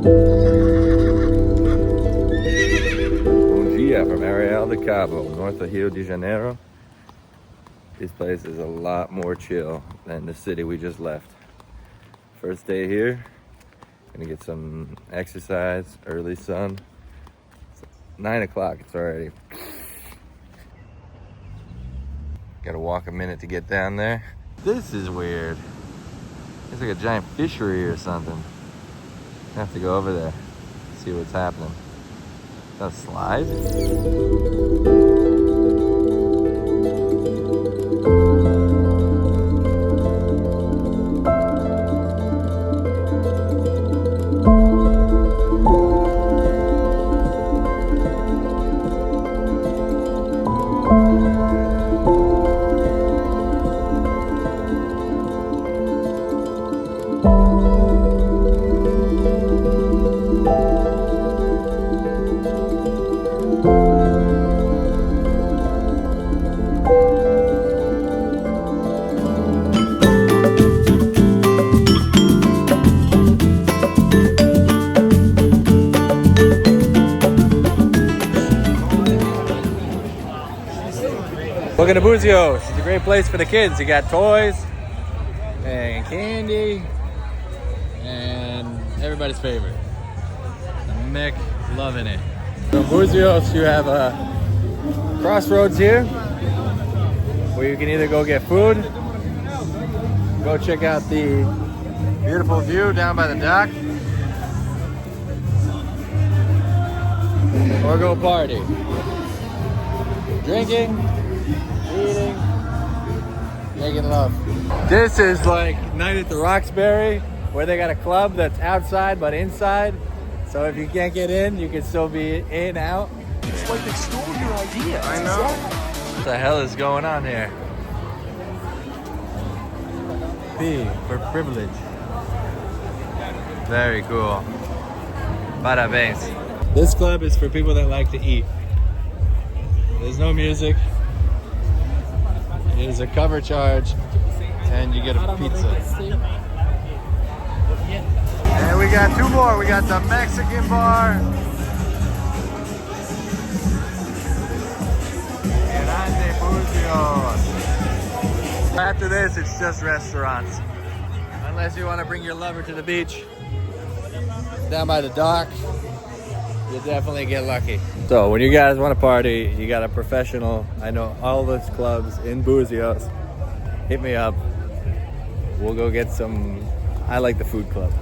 Bom dia from Arraial to Cabo, north of Rio de Janeiro. This place is a lot more chill than the city we just left. First day here, gonna get some exercise, early sun. It's 9 o'clock, it's already. Gotta walk a minute to get down there. This is weird. It's like a giant fishery or something. I have to go over there, see what's happening. Is that a slide? Welcome to Búzios. It's a great place for the kids. You got toys and candy and everybody's favorite, Mick loving it. So in Búzios, you have a crossroads here where you can either go get food, go check out the beautiful view down by the dock, or go party. Drinking, eating, making love. This is like Night at the Roxbury, where they got a club that's outside but inside. So if you can't get in, you can still be in, out. It's like they stole your idea. I know. What the hell is going on here? P for privilege. Very cool. Parabéns. This club is for people that like to eat. There's no music. It is a cover charge, and you get a pizza. And we got two more. We got the Mexican bar. Grande Búzios. After this, it's just restaurants. Unless you want to bring your lover to the beach, down by the dock, you'll definitely get lucky. So when you guys want to party, you got a professional. I know all those clubs in Búzios. Hit me up. We'll go get some. I like the food club.